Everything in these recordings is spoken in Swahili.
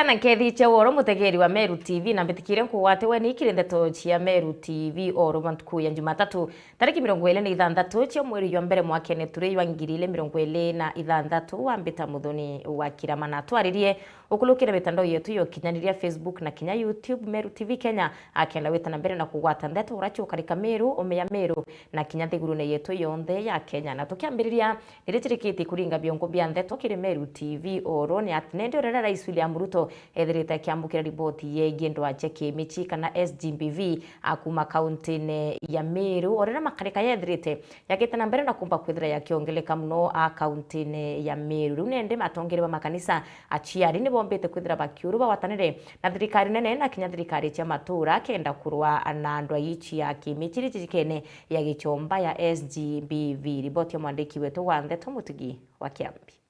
sana kethi che woro mutegeri wa Meru TV na mbitikire nkuwate we nikire ndeto cia Meru TV oro bantuku ya Jumatatu tariki 26 cia mweri wa mbere mwakene turi wa 2026 wa mbita muthoni wa kiramana twaririe ukulukire mitandao yetu yo kinyaniria Facebook na kinya YouTube Meru TV Kenya akenda wetana mbere na kugwata ndeto uracho karika Meru omeya Meru na kinya thigurune yetu yonthe ya Kenya na tukiambiriria niritirikiti kuringa biongo bia ndeto kire Meru TV oro ni atnende rera rais William Ruto etherite kiamukira riboti yegie ndwa cheki michi kana SGBV akuma kaunti ya Meru orera makarika yethirite yakitana mbere na kumba kwithira yakiongeleka muno a kaunti ya Meru riu nende matongere ba makanisa achiari ni bombete kwithira bakiuru bawatanire na thirikari nene na kinya thirikari cia matura kenda kurwa na andwa ichi ya kimichiri chikene ya gichomba ya SGBV riboti ya mwandiki wetu wa Ndeto Mutugi wa Kiambi.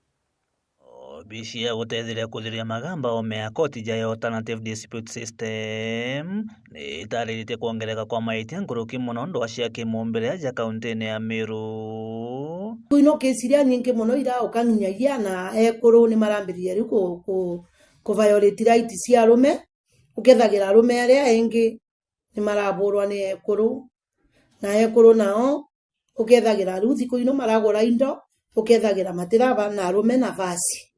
Bici ya gũteithĩrĩria kũthiria magamba omea koti ya Alternative Dispute System nĩ itarĩrĩtie kuongereka kwa mahĩtia ngũrũki mũno ndwa cia kĩmũmbĩre ja kaunti-inĩ ya Meru. Ino kesi iria nyingĩ mũno iraũkanginyagia na ekũrũ nĩ marambĩrĩria rĩu violate rights cia arũme ũkethagĩra arũme arĩa aingĩ nĩ marabũrwa nĩ ekũrũ na ekũrũ nao ũkethagĩra rĩu thikũ ino maragũra indo ũkethagĩra matiraba na arũme na basi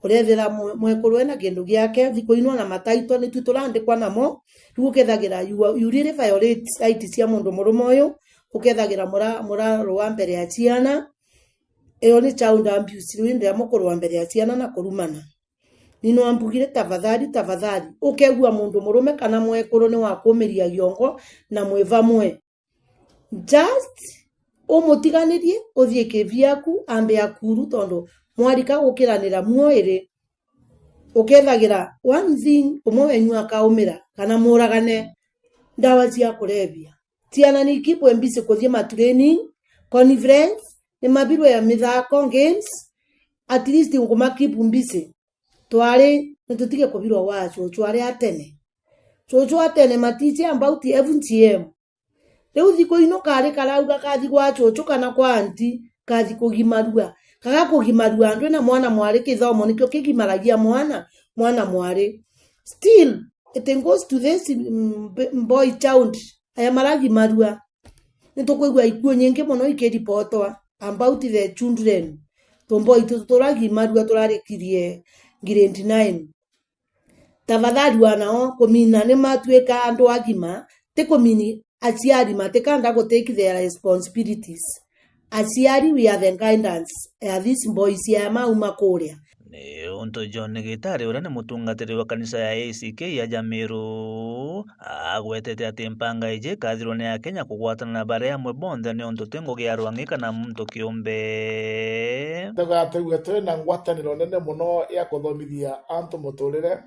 urethera mwekuru ena kindu giake thiko ino na mataito ni tuturandikwa namo riu ukethagira you really violate rights cia mundu murume uyu ukethagira mura rwa mbere ya ciana eyo ni child abuse riu ndia mukuru wa mbere ya ciana na kurumana nino ambugire tafadhali ukegua mundu murume kana mwekuru ni wakumiria giongo na mweva mwe just umutiganirie uthie kiviaku ambe akuru tondo mwarika gukiranira muoire ukethagira one thing umwenyu akaumira kana muragane ndawa cia kulevya tiana ni kipwe mbise kuthie ma training conference ni mabiro ya mithako games at least ngoma kipu mbise twari nitutige kubirwa wacho twari atene matiche about FGM riu thiko ino kari karauga kathi gwacho kana kwa anti kathi kugimarua kaga kugimarua andu na mwana mwari kithomo nikyo kigimaragia mwana mwari still it goes to this boy child aya maragi marua nitukwigwa ikuo nyingi muno ikiripotwa about the children tombo turagi marua turarikirie grade 9 tafadhali wanao komina ne matweka andu agima te komini aciari matekanda go take their responsibilities aciari we are the guidance these boys ya mauma kuria ni unto John Gitari uria ni mutungatiri wa kanisa ya ACK ya Jamiru agwetete ati mpanga ije kathirwo ni Kenya kugwatana na bare amwe bonthe ni unto tengo gia rwangika na muntu kiumbe ndagategwe twena ngwataniro nene muno ya kuthomithia antu muturire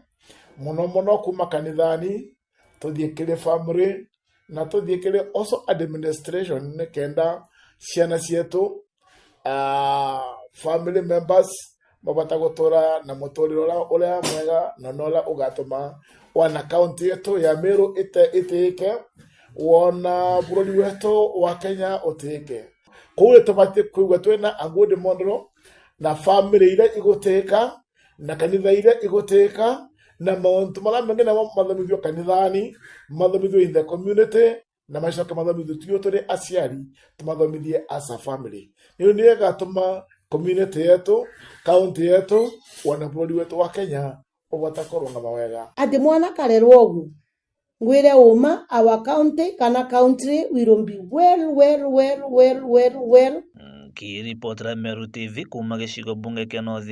muno kuma kanithani tuthie kire family na tuthie kire also administration ne kenda ciana cietu family members mabata gutura na muturiro uria mwega na nola ugatuma wana county yetu ya Meru itike wona bururi wetu wa Kenya utike kule tubati kuigwa twena agudi mondro na family ile iguteka na kanitha ile iguteka na mauntu mala mengine mathomithio kanithani mathomithio in the community na maisha kama mathomithio tuyo turi aciari tumathomithie as a family niyo ndiye gatuma community yetu county yetu wana bodi wetu wa Kenya ubatakorwo na mawega ati mwana karerwo ogu ngwire uma our county kana country will be well. Kiripotera Meru TV kuma gicigo bunge kia North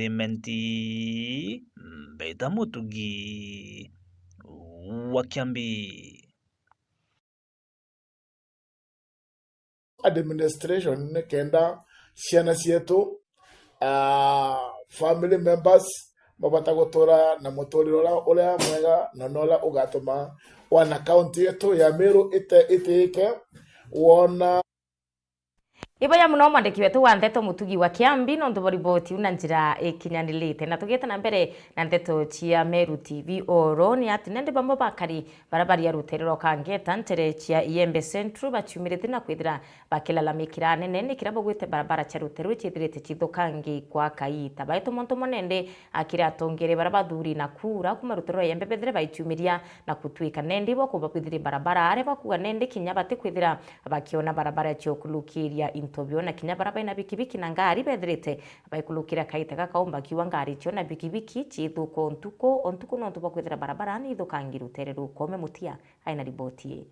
Beita Mutugi wa Kiambi. Administration ne kenda ciana cietu family members mabata gutura na muturiro uria mwega na nola ugatuma wana county yetu ya Meru itike wona Ibaya muno mwandiki wetu wa Ndeto Mutugi wa Kiambi no ndo riboti una njira ikinyanilite na tugeta na mbere na Ndeto cia Meru TV oro ni ati nende bamwe bakari barabari ya ruterero kangeta ntere cia Iembe Central bachumirite na kwithira bakilalamikira nene ni kirabo gwite barabara cia ruterero cithirite cithukangi kwa kaita baito monto monende akira atongere barabathuri na kura kuma ruterero Iembe bethire baichumiria na kutwika nende bo kubakwithira barabara are bakuga nende kinya bate kwithira bakiona barabara cia kulukiria intobyo na kinya barabara na bikibiki na ngari bethirite baikulukira kaita gakaumba kiwa ngari cio na bikibiki cithuko ontuko no tuba kwithira barabara ni thukangi ruterero kome mutia aina riboti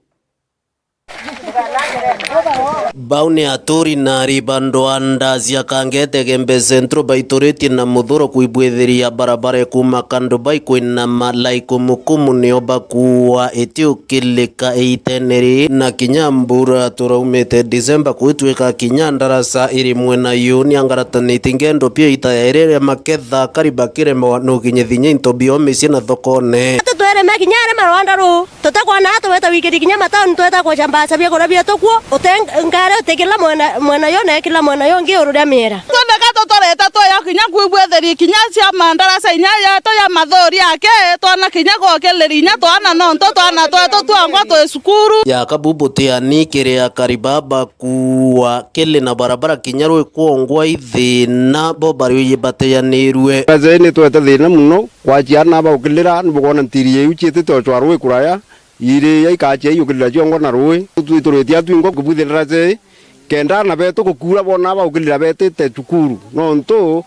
Baune aturi na ribando andazia kangete Iembe Central baitoreti na muthuro kuibwetheria barabara kuma kando baiko na malaiko mukumu nioba kuwa etiukilika eiteneri na kinyambura turaumete December kuitweka kinyandarasa iri mwena yuni angaratanite ngendo pia itaerere maketha kariba kirema no kinyethinya intobio misi na thokone twere mekinyare marwanda ru tutakwa na tweta wikiri kinya matauni tweta kwa chamba sabia kora bia tokwo utengare utekila mwena yone kila mwena yongi ururia mira twendeka tutoreta toya kinya kuibwetheria kinya cia mandarasa inya ya toya mathori ake twana kinya gokeleri inya twana nonto twana tweto twangwa twe sukuru ya kabubutia ni kiria karibaba kuwa kile na barabara kinyarwe kuongwa ithina bo bari yibateyanirwe azeni tweta thina muno kwa ciana ba ukilira nubona ntirie uchiete twatwa rwe kuraya ire yaikache yukilira jongo na rwe tuitoreti atwingo kubuthira ze kenda na beto kukura bona ba ukilira betete tukuru nonto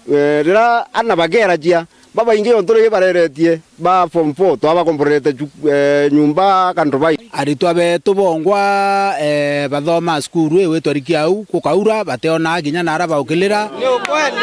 rira ana bagera jia baba inge ontore bareretie ba form 4 twaba komporete nyumba kandobai aritwa beto bongwa bathoma skuru ewe twariki au kukaura bateona ginya nara ba ukilira ni ukweli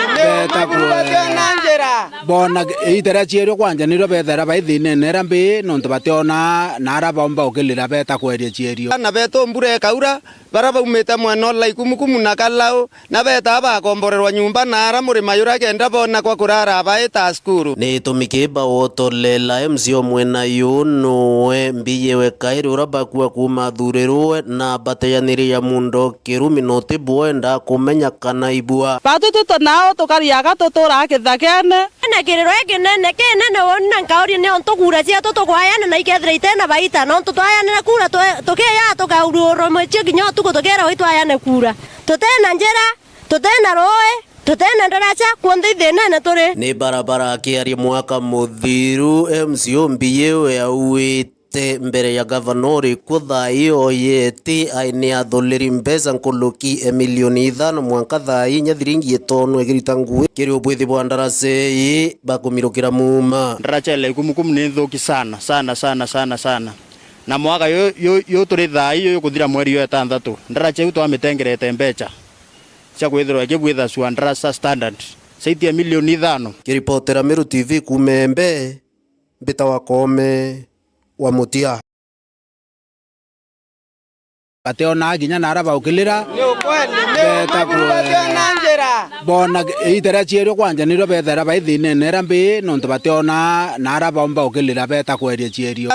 bona itera chiero kwanja niro bethera baithine nera mbi nonto bateona nara bomba ukilira beta kweria chierio na beto mbure kaura baraba umeta mwana la ikumukumu na kalao na beta ba komborerwa nyumba nara muri mayura kenda bona kwa kurara baeta skuru ni tumikeba wotolela mzio mwena yuno mbiyewe kairo rabakwa kuma thurerwe na bateyaniriya mundo kirumi note boenda kumenya kana ibua batu tutonao tukariaga tutura kithakene na kiriro ekinene kinene wona nkauri ne ontogura cia tutokwayana na ikethira itena baita no tutwayana na kura tukeya tukaururo mweche kinyo tukutokera witwayana kura tutena njera tutena roe tutena ndaracha kuonde ithene turi ni barabara kiari mwaka muthiru MCO mbiyewe awite mbere ya gavanori kuthaio yeti aine atholeri mbeza nkuluki emilioni 5 mwanka thai nyathiringi 5 egirita ngui kiri ubwithi bwa ndarase bakumirukira muma ndaracha ile ikumukumu ni thoki sana na mwaka yo turi thai yo kuthira mweri yo 6 ndaracha uto amitengerete mbecha cia kwithirwa kibwitha swa ndarasa standard saitia milioni 5 kiripotera Meru TV kumembe mbita wakome wa mutia bateona ginya nara ba ukilira ni ukweli bona itera chiero kwanja niro bethera baithine nera mbi nonto bateona nara bomba ukilira beta kweria chierio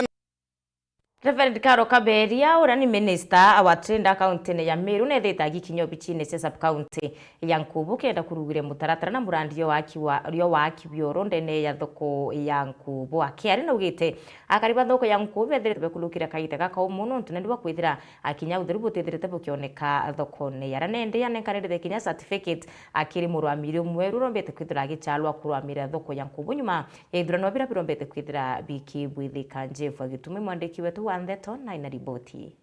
Reverend Karo Kaberia ura ni minister wa trenda county ya Meru na theta gikinyo bichine cia sub county ya Nkubu kenda kurugire mutaratara na murandio waki bioro ndene ya thoko ya Nkubu akiari na ugite akariba thoko ya Nkubu bethire bekulukira kaita gaka umuno ntunendi wa kwithira akinya utheru butethirite bukioneka thoko ne yaranende ya nenkanende kinya certificate akiri murwamire mweru rombete kwithira gichalwa kurwamira thoko ya Nkubu nyuma ithurano bira birombete kwithira biki bwithika njefu agitumi mwandiki wetu wa Ndeto na ina riboti.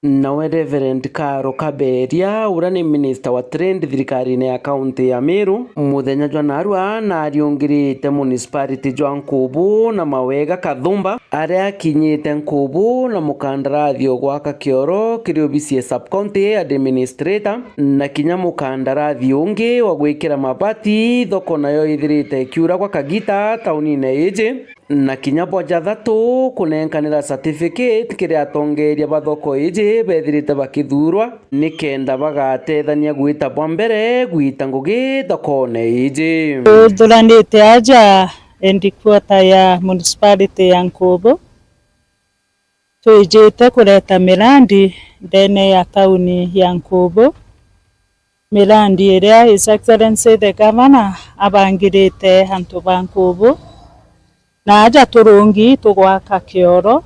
Nawe Reverend Karo Kaberia ura ni minister wa trend thirikari-ini ya county ya Meru muthenya jwa narua na ariongirite municipality jwa Nkubu na mawega Kathumba aria akinyite Nkubu na mukandarathi gwaka kioro kiri obisi sub county administrator na kinya mukandarathi ungi wa gwikira mabati thoko nayo ithirite kiura kwa Kagita tauni-ini iji na kinya boja thatu kunenkanira certificate kiri atongeria bathoko iji bethirite bakithurwa nikenda bagatethania gwita bwa mbere gwita ngugi thokone iji thuranite aja headquarter ya municipality ya Nkubu tuijite kureta mirandi ndene ya tauni ya Nkubu mirandi iria His Excellency the Governor abangirite hantu ba Nkubu na aja turungi tugwaka kioro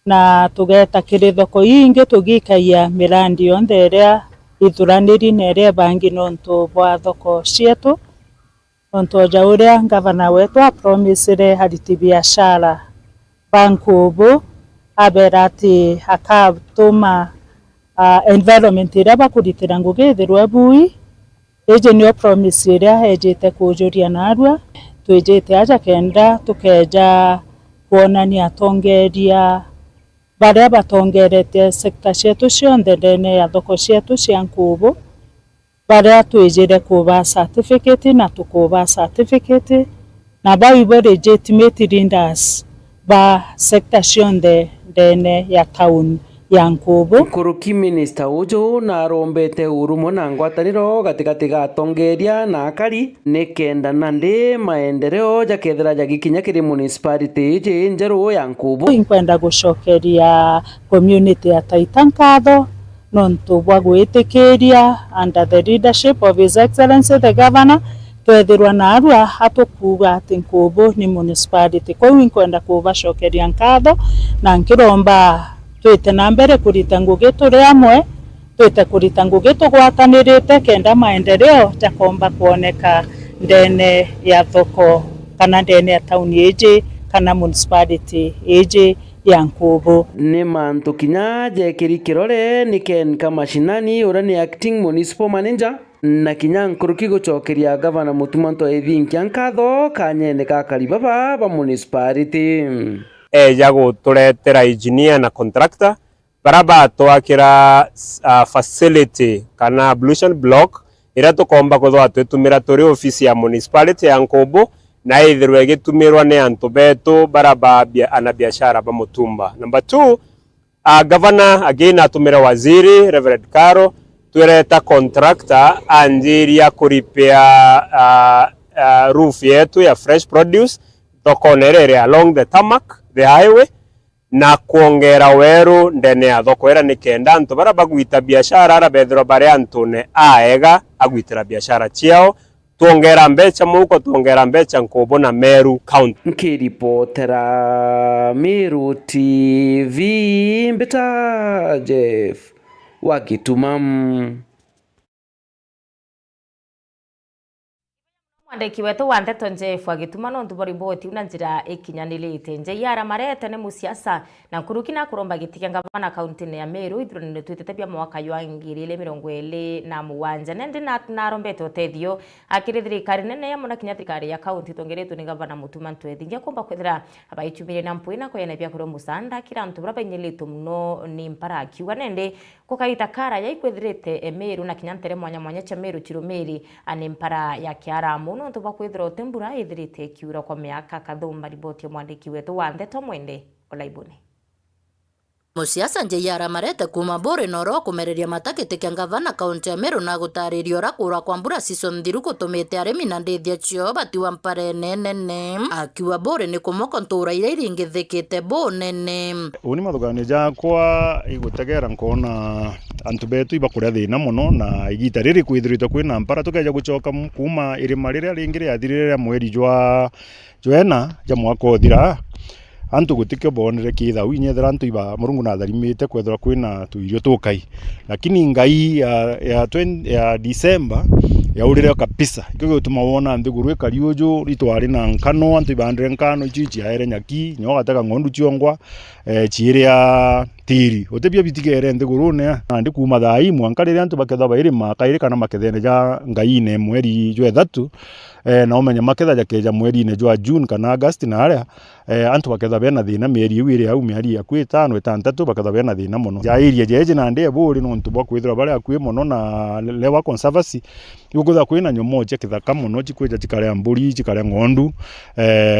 na tugeta kirithoko ingi tugikaia mirandi yonthe iria ithuraniri na iria bangi nontu bwa thoko cietu nontu oja uria Governor wetu apromisire hariti biashara ba Nkubu abera ati akatuma environment iria bakuritira ngugi ithirwe bui iji nio promise iria ejite kujuria narua twijite aja kenda tukeja kuonania atongeria baria batongerete sekta cietu cionthe ndene ya thoko cietu cia Nkubu baria twijire kuba certificate na tukuba certificate na bau ibo legitimate leaders ba sekta cionthe ndene ya town ya Nkubu. Nkuruki Minister uju na arombete urumo na ngwataniro gatigati ga atongeria na akari ni kenda nandi maendeleo jakethera jagikinya kiri municipality iji njeru ya Nkubu. Inkwenda gucokeria community ya Taita nkatho nontu bwa gwitikiria under the leadership of His Excellency the Governor twethirwa na arua atukuga ati Nkubu ni municipality kwa inkwenda kubacokeria nkatho na nkiromba twite na mbere kurita ngugi turi amwe twite kurita ngugi tugwatanirite kenda maendeleo jakomba kuoneka ndene ya thoko kana ndene ya town iji kana municipality iji ya Nkubu. Ni mantu kinya jekiri kirore ni Ken Kamashinani ura ni acting municipal manager na kinya Nkuruki gucokeria Governor Mutumanto ethinkia nkatho kanyene gakari baba ba municipality eja guturetera engineer na contractor baraba twakira facility kana ablution block ira tukomba kuthwa twetumira turi ofisi ya municipality ya Nkubu na ithirwe gitumirwa ni antu betu baraba ana biashara ba Mutumba. Number 2, governor again atumira waziri Reverend Karo twireta contractor anjiria kuripea roof yetu ya fresh produce tokonerere along the tarmac the highway na kuongera weru ndene ya thoko era nikenda antu bara bagwita biashara ara bethro bare antu ne aega agwitira biashara ciao tuongera mbecha muko tuongera mbecha Nkubu na Meru County. Nkiripotera Meru TV Mbita Jeff Wakitumam. Mwandiki wetu wa Ndeto Jeff Wagituma no ndubori boti una njira ikinyanirite nje yara marete ne musiasa na Nkuruki na kuromba gitikia Gavana kaunti ya Meru ithurane twitete bya mwaka wa 2027 nende na rombete otethio akiri thirikari nene ya munakinya thirikari ya kaunti tongeretu ni Gavana Mutumanto ethingia komba kwethira abaichumire na mpuina ko yana bya kuro musanda kira antu bara banyelito muno ni mpara akiwa nende kukaita kara ya ikwethirite Meru na kinyantere mwanya cha Meru Chirumeri ane mpara ya Kiaramu no ntu bakwithira otembura ithirite kiura kwa miaka kathumba riboti ya mwandiki wetu wa Ndeto Mwende Olaibuni. Musiasa nje yara marete kuma bore noro kumereria matakete kia Gavana kaunti ya Meru na gutaririo rakura kwa mbura season thiru gutumite arimi na ndethia cio batiwa mpare nene akiwa bore ni kumoko ntura ira iringithikite bo nene uni mathugani jakwa igutegera nkona antu betu ibakuria thina muno na igita riri kwithirite kwina mpara tukeja gucoka kuma irima riria ringi riathirire mweri jwa ena ja mwaka uthira antu gutike bonere kitha winyethera antu iba murungu na tharimite kwethera kwina tuirio tukai lakini ngai ya December ya urire kabisa ikyo gutuma wona nthiguru ikariuju ritwari na nkano antu ibandire nkano ichi aere nyaki nyo gataka ngondu ciongwa chiria tiri utebia bitigere nthiguru ne andi kuma thai mwankarire antu baketha bairi makaire kana makethene ja ngai ne mweri jwa 3 na umenya maketha jakeja mweri ne jwa June kana August na aria antu baketha bena thina mieri iwire au mieri ya kwi 5 6 baketha bena thina muno ja iria jeje na ndi eburi no ntu bakwithira bare akwi muno na lewa conservancy igukutha kwina nyomo je kithaka muno chikwija chikare mburi chikare ngondu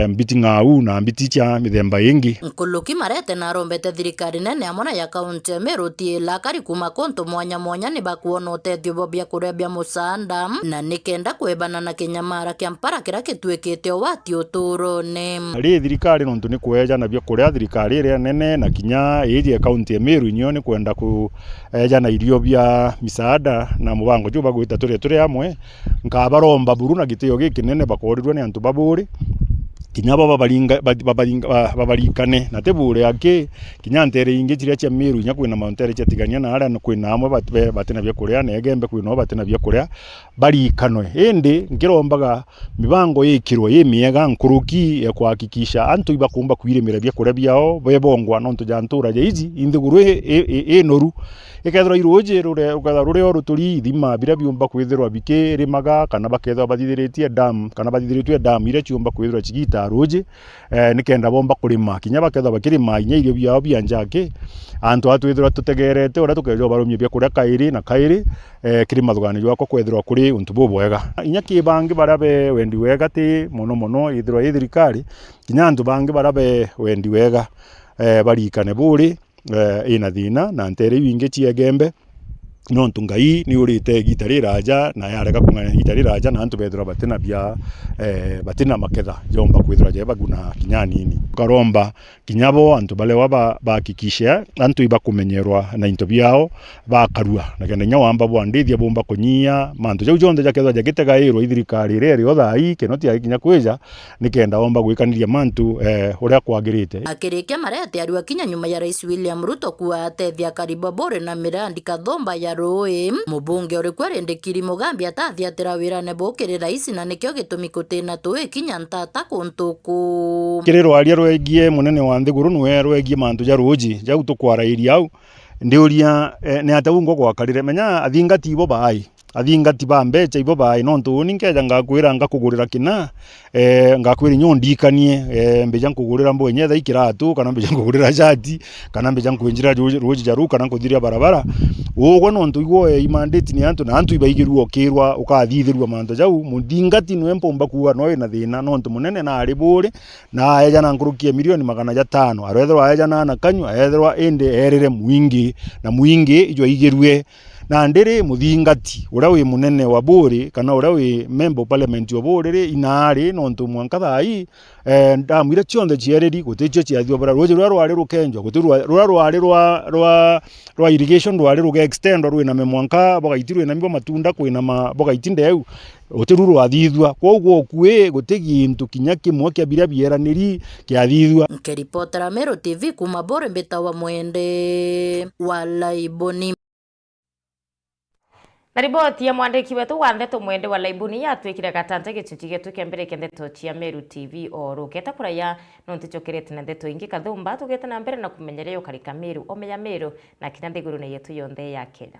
mbiti ngau na mbiti cha mithemba ingi Nkuluki marete na rombete thirikari nene amona ya kaunti ya Meru tiela kari kuma konto mwanya ni bakuona utethio bobia kurebia musanda na nikenda kwebana na kinyamara kibara kia mpara kira gituikite wati uturone ari thirikari nontu ni kueja na byo kuria thirikari ria nene na kinya iri county ya Meru inyo ni kwenda kueja na irio bya misaada na mubango juba gwita turi amwe nkabaromba buru na gitio gikinene bakorirwe ni antu baburi kinya babarikane na tebure yake kinya ntere ingi chiria cia Meru nya kwina mauntere cia tigania na ara kwina amwe batena bya kuria na egembe kwina batena bya kuria barikanwe indi ngirombaga mibango yikirwe yemiega nkuruki ya kuhakikisha antu ibakumba kwirimira bya kuria byao bebongwa nontu jantura je izi inthiguru noru ikethira iroje rure oruturi thima bira byumba kwithirwa bikirimaga kana bakethwa bathithiritie dam kana bathithiritie dam ire ciumba kwithirwa chigita roje nikenda bomba kurima kinya bakethwa bakirima inya irio byao byanjake antu atwithirwa tutegerete ora tukejo barumye bya kuria kairi na kairi kirima thugani jwako kwithirwa kuri untu bubwega inya kibangi barabe wendi wega ti muno ithirwa ithirikari kinya antu bangi barabe wendi wega barikane buri ina thina na ntere winge chiegembe nontu ngai ni urite gitari raja na yareka kunga gitari raja na antu bethira batina bya batina maketha jomba kwithira jeba guna kinyanini karomba kinyabo antu bale waba bakikisha antu iba kumenyerwa na into byao bakarua na kenda nya wamba bwandithia bomba kunyia mantu jau jonde jakethwa jakitega iro ithirikari reri othai kenoti ya kinya kweja nikenda bomba gwikaniria mantu uria kwagirite akirikia marete ariwa kinya nyuma ya Rais William Ruto kuatethia karibu bore na mirandi kathomba ya Rui mubunge uri kwerendekiri Mugambi atathiatira wira nebo kiri rais na nikyo gitumi kutina tuwe kinya ntata kuntuku kiriro aria rwegie munene wa nthiguru nwe rwegie mantu ja ruji ja utukwarairi au ndiuria ne ataungo gwakarire menya athingati ibo bai athingati bambecha ibo bai nontu ninkeja ngakwira ngakugurira kina ngakwira nyondikanie mbeja nkugurira mbonye tha ikiratu kana mbeja nkugurira jati kana mbeja nkwinjira ruji jaru kana nkuthiria barabara ugo nontu igwo imandate ni antu na antu ibaigirwo kirwa ukathithirwa manto jau mundingati nwe mpomba kuwa no ina thina nontu munene na ari buri na eja na nkurukie milioni 500 arethwa eja na kanywa ethwa ende erere mwingi na mwingi ijo igirwe na ndere muthingati ura wi munene wa buri kana ura wi member parliament wa buri inari nontu mwanka thai ndamwira chionde chiereri guticho chiathio bara roje rwari rukenjwa gutirwa rwari rwa irrigation rwari ruge extend rwi na memwanka bogaitirwe na mbo matunda kwina bogaitinde eu utiruru athithwa kwoguo kwe gutigintu kinya kimwe kia biria bieraniri kiathithwa Keripotera Meru TV kuma bore mbeta wa mwende wala iboni na riboti ya mwandiki wetu wa Ndeto Mwende wa Laibuni yatwikire gatante gicuci getu kia mbere kia Ndeto cia Meru TV ruketa kuraya nontu chokirete na ndeto ingi kathumba tugete na mbere na kumenyereyo karika Meru omeya Meru na kinya ndiguru na yetu yonthe ya Kenya.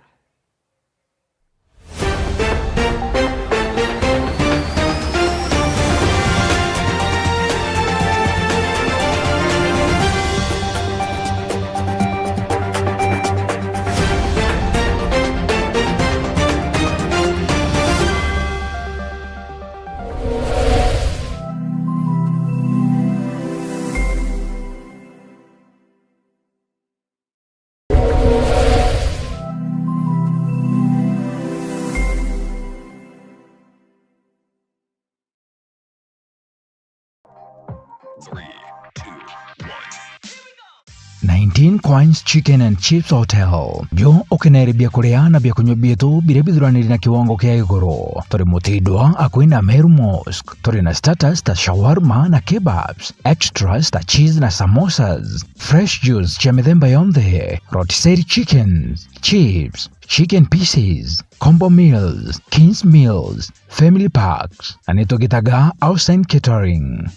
Coins Chicken and Chips Hotel byo ukenere bya kuria na bya kunywa bietu bire bithuraniri na kiwango kia iguru turi mutidwa akwina Meru Mosque turi na starters ta shawarma na kebabs extras ta cheese na samosas fresh juice cha mithemba yonthe rotisserie chickens chips chicken pieces combo meals kings meals family packs anitogitaga outside catering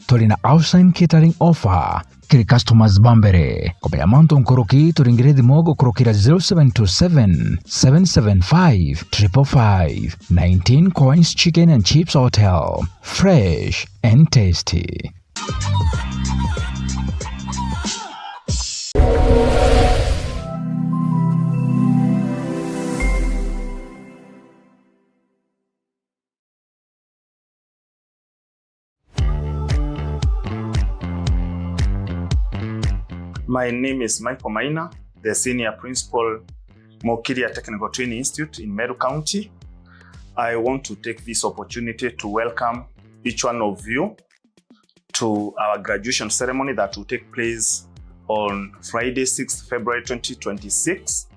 turi na outside catering offer kiri customers bambere kopya manto nkoroki turingire dimogo korokira 0727 775 555 19 Coins Chicken and Chips Hotel, fresh and tasty. My name is Michael Maina, the Senior Principal, Mokiria Technical Training Institute in Meru County. I want to take this opportunity to welcome each one of you to our graduation ceremony that will take place on Friday, 6th February 2026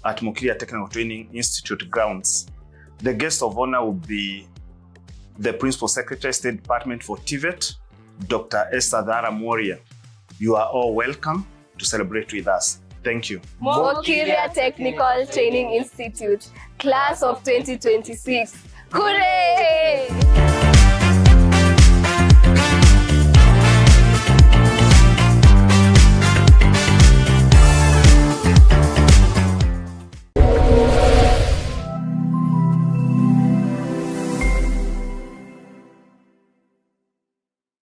at Mukiria Technical Training Institute grounds. The guest of honor will be the Principal Secretary, State Department for TVET, Dr. Esther Dhara Moria. You are all welcome to celebrate with us. Thank you. Mukiria Technical Training Institute, class of 2026. Hooray!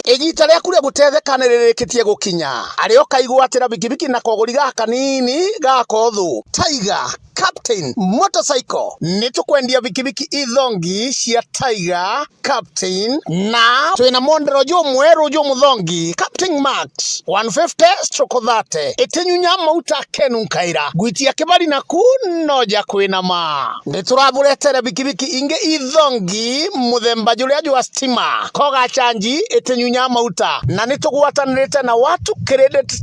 Igita rĩa kũrĩa gũtetheka nĩ rĩrĩkĩtie gũkinya arĩa okaigwatĩra bikibiki na kogori gaka nini gakothu Tiger Captain Motorcycle nĩ tũkwendia bikibiki ithongi cia Tiger Captain na twĩna mondero jo mweru jo muthongi Captain Max 150/30 ĩtĩnyunya mauta kenu kaira gwitia kibali na kunoja kwĩna ma nĩ tũrabũretere bikibiki inge ithongi muthemba juria jwa stima koga chanji ĩtĩnyunya mauta na nĩtũgwatanĩrĩte na watu credit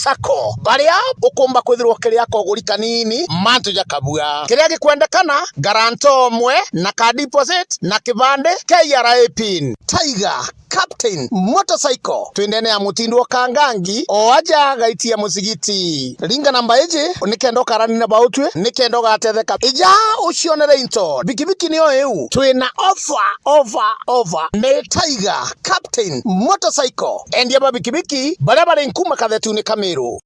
Sako baria ukumba kwithirwo kiria kogori kanini mantu jakabua kiria gikwendekana garanto mwe na ka deposit na kibande KRA pin Tiger Captain Motorcycle twendene ya mutindo kangangi o aja gaitia musigiti ringa namba eje nikendo karani na bautwe nikendo gatetheka ija ucionere into bikibiki niyo eu twina offer ne Tiger Captain Motorcycle endia ba bikibiki bare nkuma kathetu ni Kamero.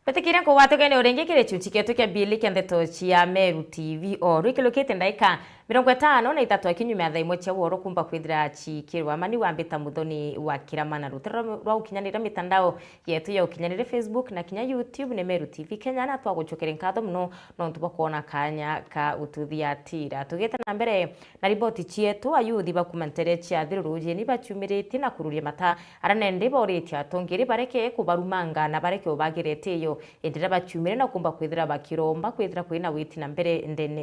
Betekira ko watu kene orenge kire chuchike tuke bili kende tochi ya Meru TV o rikilokete ndaika 50 na itatu akinyume atha imwe cia woro kumba kwithira chikirwa mani wambita muthoni wa kiramana rutero rwa ukinyanira mitandao yetu ya ukinyanire Facebook na kinya YouTube ne Meru TV Kenya na twaguchokere nkatho muno no ntuba kuona kanya ka ututhiatira tugete na mbere na riboti chietu ayuthi bakumantere cia thiruruje ni bachumirite na kururia mata aranende borete atongere bareke kubarumanga na bareke obagirete yo endera bachumire na kumba kwithira bakiromba kwithira kwina witi na mbere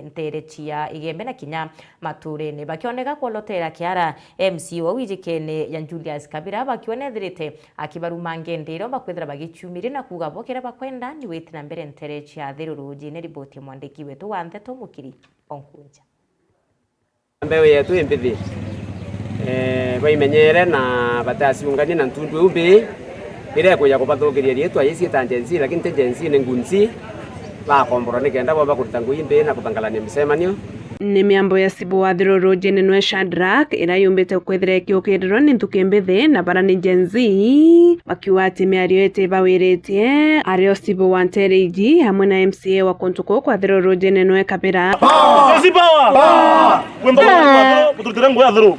ntere chia igembe na kinya maturene bakioneka kolotera kiara MC wa wijikene ya Julius Kabira bakionethirite akibarumange ndero bakwithira bagichumire na kugabokera bakwenda ni witi na mbere ntere chia thiruruje ne riboti mwandiki wetu wa Ntheto Mukiri onkunja mbewe yetu imbithi baimenyere na batasiungani na ntundu umbi ire kuya kubathukiria rietu ayisi tangency lakini tangency ni ngunzi ba kombora ni kenda baba kurutangu imbe na kutangalania misemanio ni miambo ya sibu wa thiruruje nwe Shadrack ira yumbite kwithira kiukiriro ni ntukimbithi na barani genzi bakiwati miario ete bawiretie ario sibu wa ntereji hamwe na MCA wa kontuko kwa thiruruje nwe Kabira sisi power kwenda kutukirangu ya thuru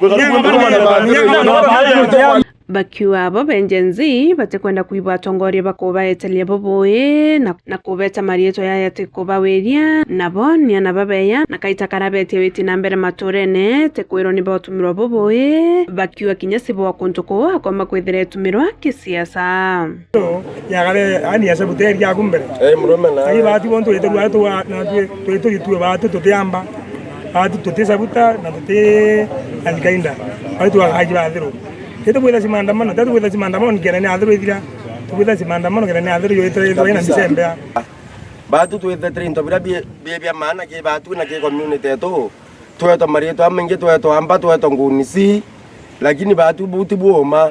bakiwa abo benjenzi batekwenda kuibwa tongoria bakoba etelia boboe na kubeta marieto ya yate koba weria nabo ni anababeya na kaita karabete witi na mbere maturene tekwiro ni botumirwa boboe bakiwa kinyasibo wa kontuko akoma kwithire tumirwa kisiasa yagale ani ya sabuteri ya kumbere murome na ai bati wonto yetu watu na tu batu tutiamba batu tutisabuta na tuti alikainda batu haji badhiru Tetu kwenda simandamano, ngene ni adhuru ithira. Tukwenda simandamano ngene ni adhuru yo ithira ina December. Batu tuwethe trinto bira bia maana ke batu na ke community yetu. Tuweto marieto amenge tuweto amba tuweto ngunisi. Lakini batu buti buoma.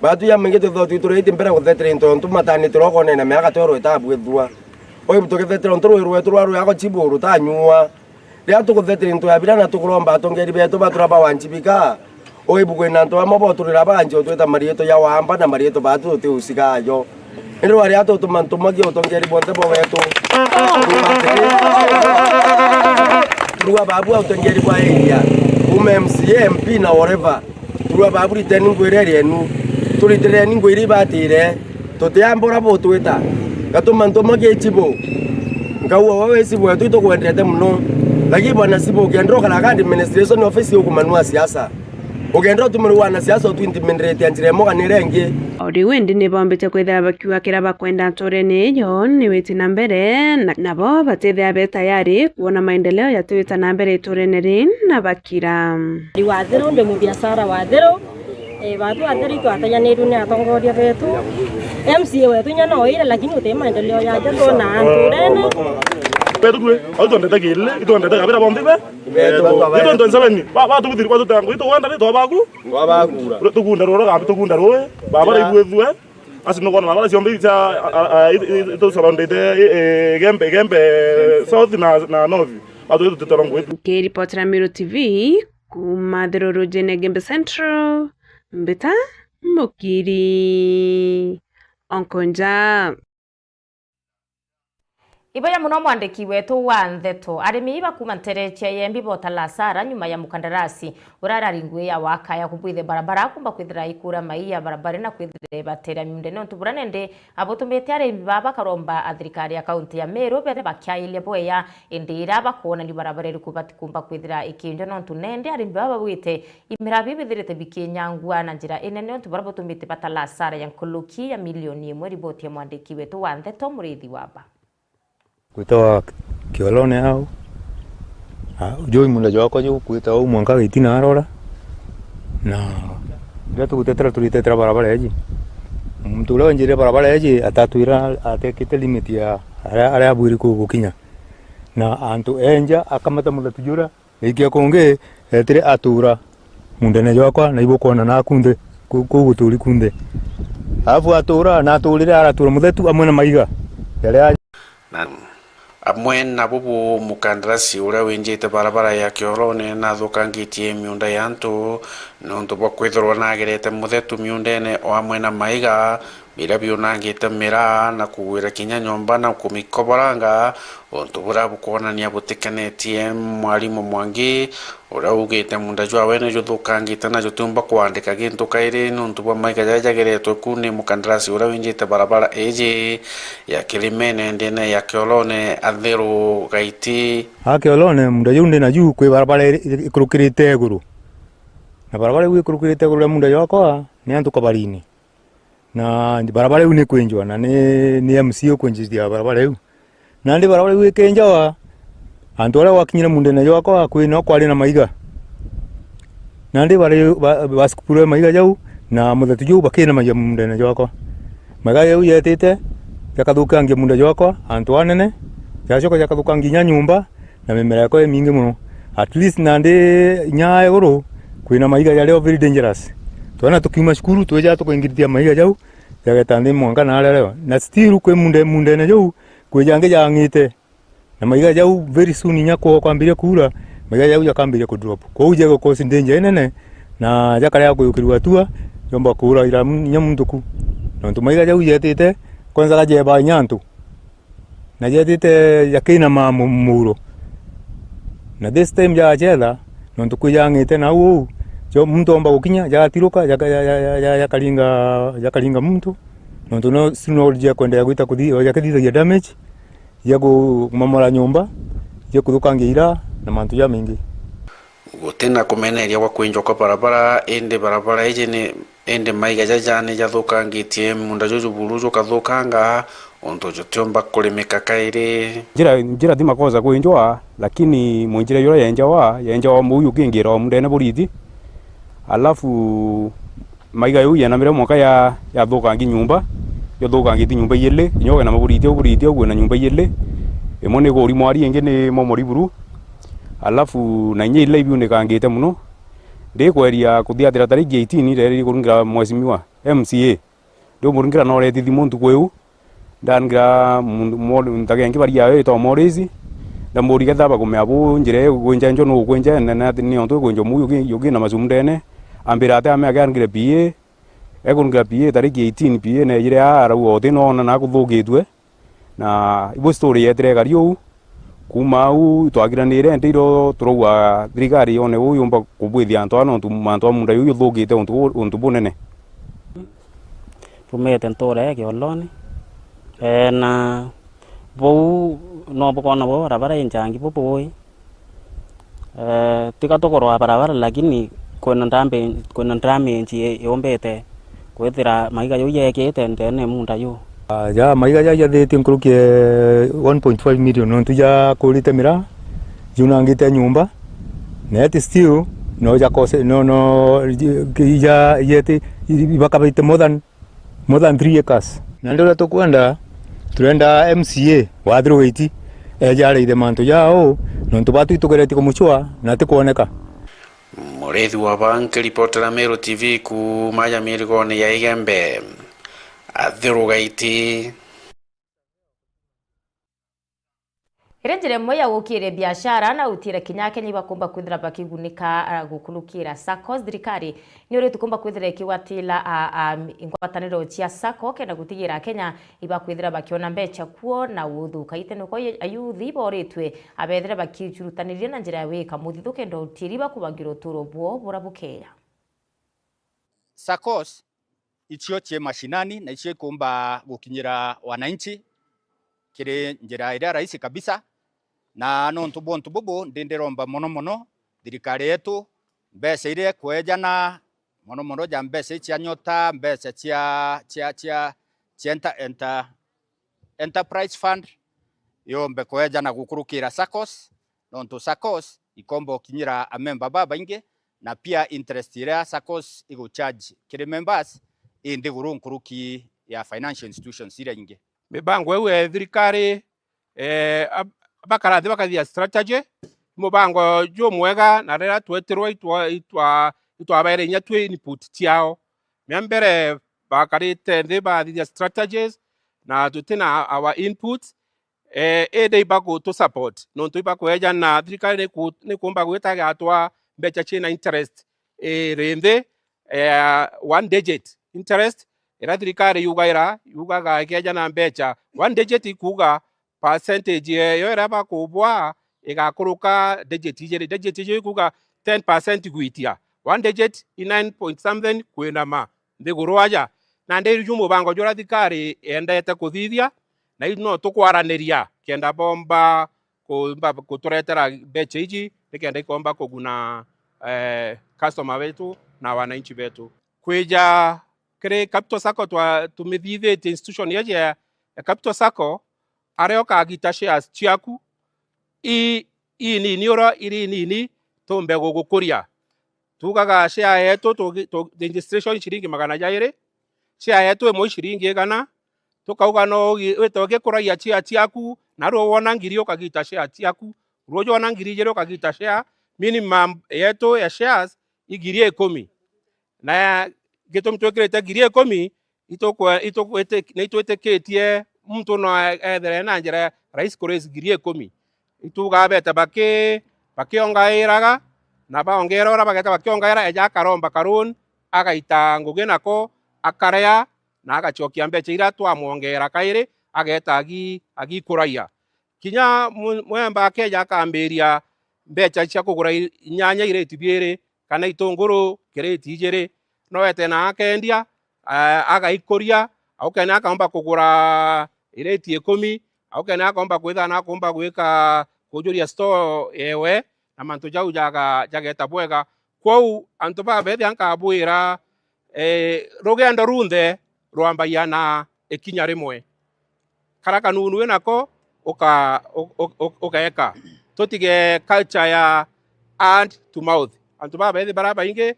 Batu ya menge tuweto turete mbera ko trinto ntumatani turoko na miaka toro etabu ethua. Oyo butoke trinto ro yako chiburu tanyua. Ria tuko trinto ya bira na tukulomba tongeri beto baturaba wanchibika. oibuko na to amabo turira banjo tweta marieto ya wamba na marieto batu te usigayo ero ari ato tumagi otongeri bonte bo wetu Turua babu otongeri kwa area MCA MP na whatever turua babu riteni ngwireri enu tulitireni ngwiri batire toteambora bo tweta gatumagi echibo ngauwa wewe sibo yetu to kwendete muno lakini bwana sibo ukiendro kana kandi administration office yokumanua siasa ukiendro tumurwana siasa tu intimidate anjire moga nirenge ori wendi ne bombete kwethera bakiwa kira bakwenda ntorene yo ni witi na mbere nabo batethea be tayari kuona maendeleo ya tuita na mbere itorene rin na bakira ni wathero nde mu biashara wathero watu wathero iko atanya ni rune atongoria betu MCA wetu nya no ira lakini ute maendeleo ya jato na ntorene betu kwe auto ndeta gile ito ndeta kabira bombe be ito ndo nsabeni ba tu bidiri kwa tutango ito wanda to baku ngabakura tukunda roro gabi tukunda roe baba ibwethwe asino kona baba siombe ito surrounded gembe south na north atu ito tutarongo ito ke report ra Meru TV kumadero Jene Gembe Central mbeta mukiri onkonja Ibaya muno mwandiki wetu wa Ntheto arimi iba kuma ntereche yembi bota lasara nyuma ya mukandarasi urararingwe ya waka ya kubwithe barabara kumba kwithira ikura maiya barabara na kwithire batera minde no tuburanende abotumete arimi baba karomba athirikari ya kaunti ya Meru bete bakyaile boya indira bakona ni barabara iri kubati kumba kwithira ikinjo no tunende arimi baba bwite imirabi bithirite bikinyangwa na njira inene no tubarabotumete bata lasara ya nkuluki ya milioni 1 riboti ya mwandiki wetu wa Ntheto Murithi Waba kutoa kiolone hao ujoi munda joko jo kuita au mwanka itina arora na ndio tulitetera barabara yaji mtu leo njire barabara yaji atatuira atekite limit ya ara aburi kukinya na antu enja akamata munda tujura ikia konge etire atura munda ne joko na ibokona na kunde kuguturi kunde afu atura na turire aratura muthetu amwe na maiga yale amwe na bubu mukandarasi ura wenjete barabara ya kiorone na thukangitie miunda yantu nontu bokwithirwo nagerete muthetu miundene o amwe na maiga birabio nangite mira na kuwira kinya nyomba na kumikoboranga ontu burabu kuonania butikanetie mwalimu Mwangi ura ugite munda jwa wene juthukangite na jutumba kuandika gintu kairi nontu bwa maiga jajageretwe kuni mukandarasi ura wenjete barabara eje ya Kilimene ndene ya Kiolone athiru gaiti Kiolone munda yunde na juu kwe barabara ikurukirite iguru na barabara ikurukirite iguru munda yoko ni antu kabarini na barabara yu ni kwenjwa na ni MCO kwenjia barabara yu na ndi barabara yu kenjawa antore wakinyira munde na yoko kwe no kwali na maiga na ndi bare baskupure maiga jau na muthetu ju bakina maiga munde na yoko maiga yu yetete yakathukangia munde yoko antu anene yacoka yakathukangia nyumba na mimera yako mingi muno at least na ndi nyae guru kwina maiga yale very dangerous twana tukiuma shukuru tweja tukoingiritia maiga jau yagetande mwanga na leo na still kwe munde na jau kwejange jangite na maiga jau very soon nyako kwambiria kura maiga jau yakambiria ku drop kwa uje go cause danger nene na yakare yako yukirwa tua yomba kura ira nyamunduku na ntu maiga jau yetete kwanza kaje ba nyantu na yetete yakina muro na this time ya jela ntu kujangite na u jo mtu omba ukinya yakatiruka yakalinga mtu nontu no sinology kwenda guita kuthi yakathiria damage yago mamora nyumba yakuthukangia ira na mantu ya mingi gutena kumeneria kwa kwinjo kwa barabara ende barabara ije ni ende maiga jajane jathukangitie munda jojo burujo kathukanga onto jotiomba kulimika kairi njira thima koza kwinjwa lakini munjira yora yenjawa muyu kingira mundene burithi alafu maiga yu yana mira mwaka ya thukangi nyumba yo thukangi nyumba yele nyoga na maburithi ogwo na nyumba yele emone gori mwari enge ni momori buru alafu na nye ile biu nikangite muno ndi kweria kuthia thira tariki 18 reri kurungira mwesimiwa MCA ndo murungira no reti thimu ntukweu ndangira mundu ntagengi bari yawe to morezi ndamburi gathaba kumeabu njire gwenja njo no gwenja na ni onto gwenjo muyu yugi na mazumndene ambira ate ameagangira PA ekungira PA tariki 18 PA na ire arau othe nona na kuthugitwe na ibo story yetere gario kuma au twagiranire ndiro turauga thirikari yone uyu mba kubwithia antu ano mantu amunda uyu thugite untu bunene tumete ntore kioloni na bou no bukona bo barabara injangi bubui tika tokorwa barabara lakini kwena ndambe nji yombete kwethira maiga yo yekete ndene munda yo ja maiga ja thete nkurukie 1.5 million no tuja kuritemira junangite nyumba net still no ja kose no ja yete ibakabite more than 3 acres na ndio tukwenda turenda MCA wa Thirowiti ejare ide manto yao no tubatu itugereti kumuchwa na tikuoneka Murethi wa banki reporter Meru TV ku maya mirigone ya Igembe Thirowiti Irenjire moya gukire biashara na utire kinyake nyiba kumba kwithira bakigunika gukulukira SACCOs thirikari ni uri tukumba kwithira ikiwatila ingwataniro cia SACCO kenda gutigira Kenya iba kwithira bakiona mbecha kuo na uthuka itene ko ayuthi boritwe abethira bakichurutanirie na njira wika muthithu kenda utiri bakubangiro turo buo burabukeya SACCOs icio cie mashinani na icio kumba gukinyira wananchi kire njira ira rahisi kabisa na no ntubu bubu ndindiromba mono thirikari yetu mbeca ire kwejana mono ja mbeca cia nyota mbeca cia enterprise fund yombe kwejana gukurukira SACCOs no ntu SACCOs ikombo kinyira amemba baba inge na pia interest ire SACCOs igo charge kire members indi guru nkuruki ya financial institutions ire inge mibango ewe thirikari bakarathi bakathia strategy mubango jo mwega na rera twetirwa itwabere nya twe input tiao membere bakarite ndi bathia strategies na tutina our input ede bako to support no to bako eja na thirikari ni kumba gwetaga atwa mbecha china interest rende 1 digit interest era thirikari yugaga keja na mbecha 1 digit ikuga percentage yo era bakubwa igakuruka digit ije ikuga 10% gwitia 1 digit 9 point something kwinama ndigurwaja na ndi jumu bango jora thirikari endete kuthithia na ino tukwaraniria kenda bomba kuturetera mbecha iji nikenda ikomba kuguna customer wetu na wananchi wetu kwija kire capital SACCO tumithithite institution ya capital SACCO areo kagita shares chiaku nini ora iri nini tumbe gugukuria tugaga share yetu registration shiringi 200 share yetu emo shiringi 100 tukauga no wetoge kuraia chiaku na ro wona ngiri okagita share chiaku rojo wona ngiri jero kagita share minimum yetu ya shares igirie 10 na geto mtwekirete girie 10 itokweteketie mtu no ethere na njira rais kores girie 10 itugabete bakiongairaga na baongera ora bageta bakiongaira eja karomba karun agaita nguge nako akarea na agachokia mbecha ira twamuongera kaire ageta agikuraia kinya mwemba keja akamberia mbecha cia kugura inyanya ire tibiere kana itunguru kireti ijere no ete na akendia agaikoria au kana akaomba kugura ireti 10 au kana akaomba kwitha na akomba gwika kujuria store ewe na mantu jau jageta bwega kwau antu ba bethi ankabwira rugendo runthe rwambaia na ikinya rimwe karaka nunu nako ukaeka tutige culture ya hand to mouth antu ba bethi baraba inge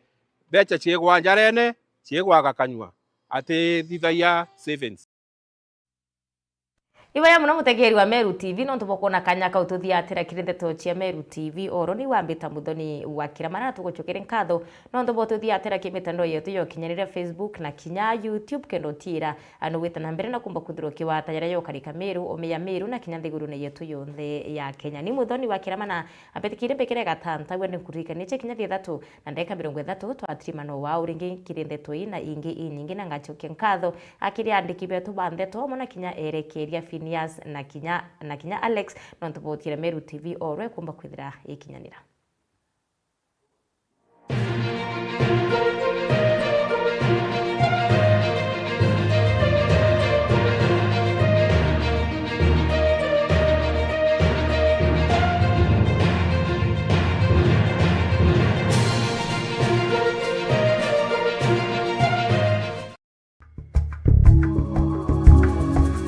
becha chiegwa njarene chiegwa gakanywa ati thithaia savings Iwaya muno mutegeri wa Meru TV no tubokona kanya ka ututhiatira kirinde tochia Meru TV oro ni wambita muthoni wa kiramana tuguchukire nkatho no tubotuthiatira kimitando yetu yo kinyarire Facebook na kinya YouTube kendo tira anu wita na mbere na kumba kuthiro kiwata yara yo karika Meru omeya Meru na kinya thiguru ne yetu yonthe ya Kenya ni muthoni wa kiramana abetikire bekire gatanta wene kurika niche kinya 3 na ndeka 30 twatrimanano wa uringi kirinde toi na ingi inyingi na ngachuke nkatho akiri andiki betu bande to mona kinya erekeria Phineas na kinya Alex no tubotire Meru TV orwe kumba kwithira ikinyanira.